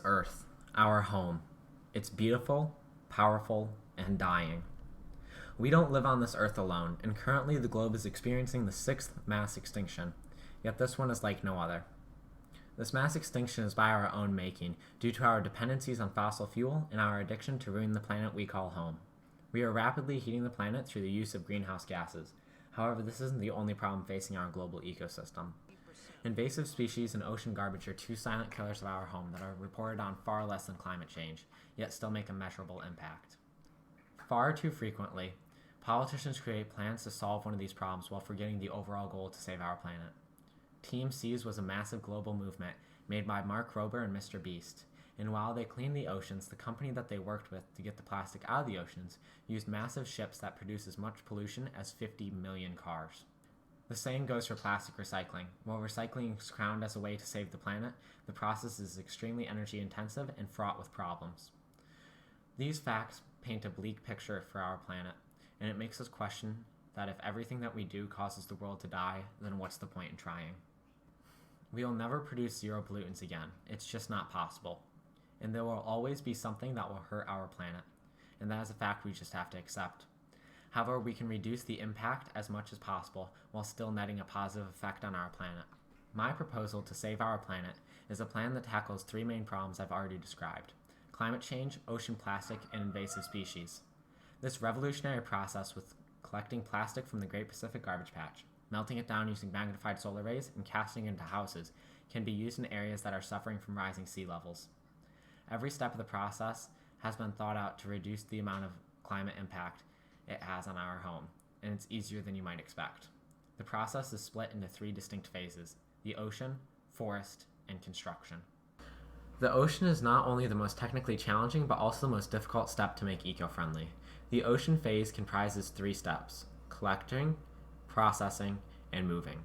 Earth, our home. It's beautiful, powerful, and dying. We don't live on this Earth alone, and currently the globe is experiencing the sixth mass extinction, yet this one is like no other. This mass extinction is by our own making, due to our dependencies on fossil fuel and our addiction to ruin the planet we call home. We are rapidly heating the planet through the use of greenhouse gases. However, this isn't the only problem facing our global ecosystem. Invasive species and ocean garbage are two silent killers of our home that are reported on far less than climate change, yet still make a measurable impact. Far too frequently, politicians create plans to solve one of these problems while forgetting the overall goal to save our planet. Team Seas was a massive global movement made by Mark Rober and Mr. Beast, and while they cleaned the oceans, the company that they worked with to get the plastic out of the oceans used massive ships that produce as much pollution as 50 million cars. The same goes for plastic recycling. While recycling is crowned as a way to save the planet, the process is extremely energy intensive and fraught with problems. These facts paint a bleak picture for our planet, and it makes us question that if everything that we do causes the world to die, then what's the point in trying? We will never produce zero pollutants again. It's just not possible. And there will always be something that will hurt our planet, and that is a fact we just have to accept. However, we can reduce the impact as much as possible while still netting a positive effect on our planet. My proposal to save our planet is a plan that tackles three main problems I've already described: climate change, ocean plastic, and invasive species. This revolutionary process with collecting plastic from the Great Pacific Garbage Patch, melting it down using magnified solar rays, and casting it into houses can be used in areas that are suffering from rising sea levels. Every step of the process has been thought out to reduce the amount of climate impact it has on our home, and it's easier than you might expect. The process is split into three distinct phases: the ocean, forest, and construction. The ocean is not only the most technically challenging, but also the most difficult step to make eco-friendly. The ocean phase comprises three steps: collecting, processing, and moving.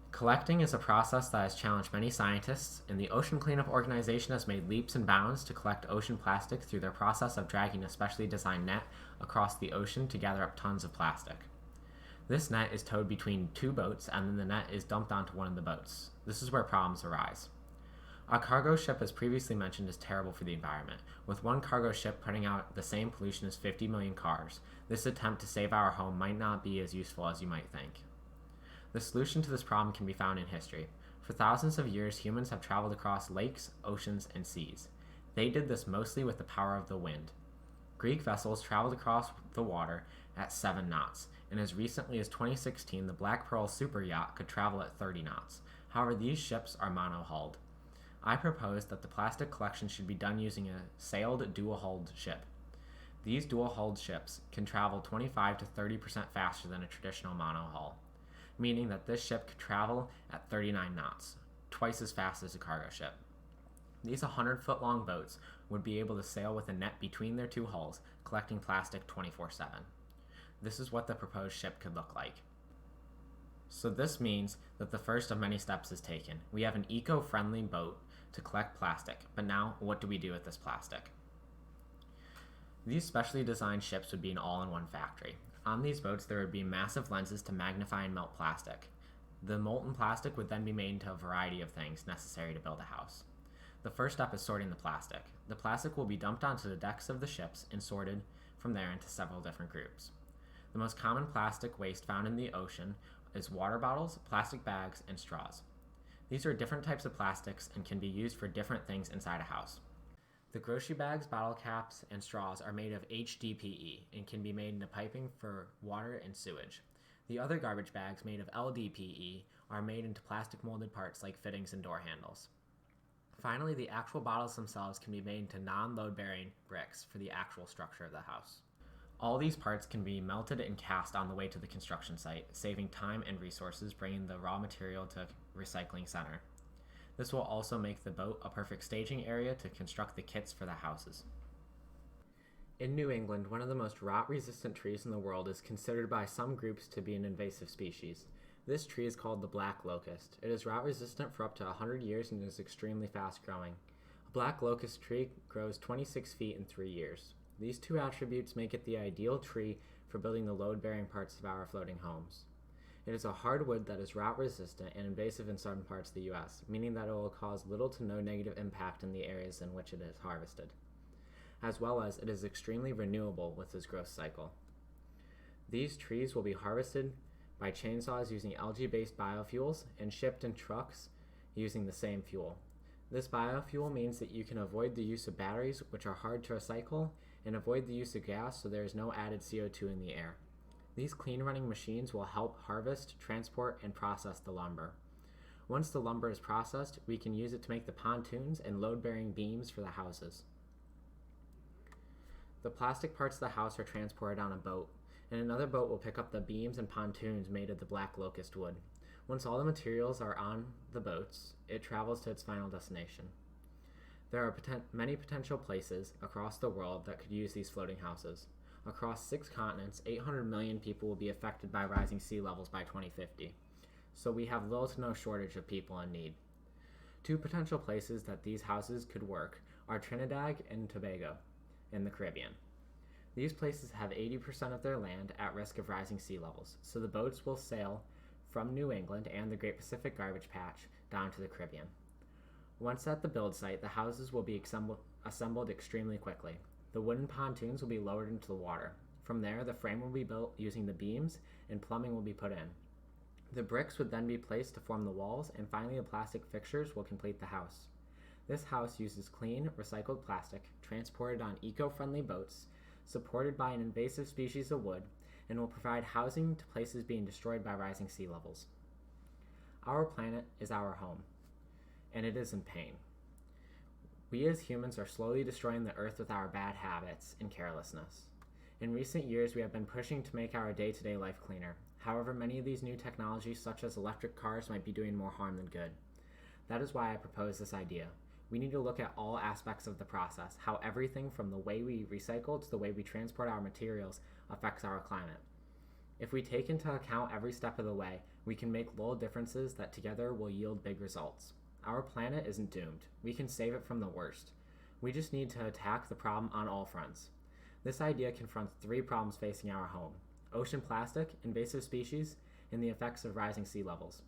Collecting is a process that has challenged many scientists, and the Ocean Cleanup Organization has made leaps and bounds to collect ocean plastic through their process of dragging a specially designed net across the ocean to gather up tons of plastic. This net is towed between two boats, and then the net is dumped onto one of the boats. This is where problems arise. A cargo ship, as previously mentioned, is terrible for the environment, with one cargo ship putting out the same pollution as 50 million cars. This attempt to save our home might not be as useful as you might think. The solution to this problem can be found in history. For thousands of years, humans have traveled across lakes, oceans, and seas. They did this mostly with the power of the wind. Greek vessels traveled across the water at 7 knots, and as recently as 2016, the Black Pearl super yacht could travel at 30 knots. However, these ships are mono-hulled. I propose that the plastic collection should be done using a sailed dual-hulled ship. These dual-hulled ships can travel 25 to 30% faster than a traditional mono-hull, meaning that this ship could travel at 39 knots, twice as fast as a cargo ship. These 100-foot-long boats would be able to sail with a net between their two hulls, collecting plastic 24/7. This is what the proposed ship could look like. So this means that the first of many steps is taken. We have an eco-friendly boat to collect plastic, but now what do we do with this plastic? These specially designed ships would be an all-in-one factory. On these boats, there would be massive lenses to magnify and melt plastic. The molten plastic would then be made into a variety of things necessary to build a house. The first step is sorting the plastic. The plastic will be dumped onto the decks of the ships and sorted from there into several different groups. The most common plastic waste found in the ocean is water bottles, plastic bags, and straws. These are different types of plastics and can be used for different things inside a house. The grocery bags, bottle caps, and straws are made of HDPE and can be made into piping for water and sewage. The other garbage bags, made of LDPE, are made into plastic molded parts like fittings and door handles. Finally, the actual bottles themselves can be made into non-load-bearing bricks for the actual structure of the house. All these parts can be melted and cast on the way to the construction site, saving time and resources, bringing the raw material to a recycling center. This will also make the boat a perfect staging area to construct the kits for the houses. In New England, one of the most rot-resistant trees in the world is considered by some groups to be an invasive species. This tree is called the black locust. It is rot-resistant for up to 100 years and is extremely fast-growing. A black locust tree grows 26 feet in 3 years. These two attributes make it the ideal tree for building the load-bearing parts of our floating homes. It is a hardwood that is rot resistant and invasive in certain parts of the US, meaning that it will cause little to no negative impact in the areas in which it is harvested, as well as it is extremely renewable with its growth cycle. These trees will be harvested by chainsaws using algae-based biofuels and shipped in trucks using the same fuel. This biofuel means that you can avoid the use of batteries, which are hard to recycle, and avoid the use of gas so there is no added CO2 in the air. These clean-running machines will help harvest, transport, and process the lumber. Once the lumber is processed, we can use it to make the pontoons and load-bearing beams for the houses. The plastic parts of the house are transported on a boat, and another boat will pick up the beams and pontoons made of the black locust wood. Once all the materials are on the boats, it travels to its final destination. There are many potential places across the world that could use these floating houses. Across 6 continents, 800 million people will be affected by rising sea levels by 2050, so we have little to no shortage of people in need. 2 potential places that these houses could work are Trinidad and Tobago in the Caribbean. These places have 80% of their land at risk of rising sea levels, so the boats will sail from New England and the Great Pacific Garbage Patch down to the Caribbean. Once at the build site, the houses will be assembled extremely quickly. The wooden pontoons will be lowered into the water. From there, the frame will be built using the beams, and plumbing will be put in. The bricks would then be placed to form the walls, and finally the plastic fixtures will complete the house. This house uses clean, recycled plastic, transported on eco-friendly boats, supported by an invasive species of wood, and will provide housing to places being destroyed by rising sea levels. Our planet is our home, and it is in pain. We as humans are slowly destroying the earth with our bad habits and carelessness. In recent years, we have been pushing to make our day-to-day life cleaner. However, many of these new technologies, such as electric cars, might be doing more harm than good. That is why I propose this idea. We need to look at all aspects of the process, how everything from the way we recycle to the way we transport our materials affects our climate. If we take into account every step of the way, we can make little differences that together will yield big results. Our planet isn't doomed. We can save it from the worst. We just need to attack the problem on all fronts. This idea confronts 3 problems facing our home: ocean plastic, invasive species, and the effects of rising sea levels.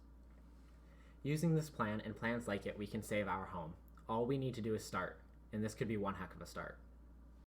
Using this plan and plans like it, we can save our home. All we need to do is start, and this could be one heck of a start.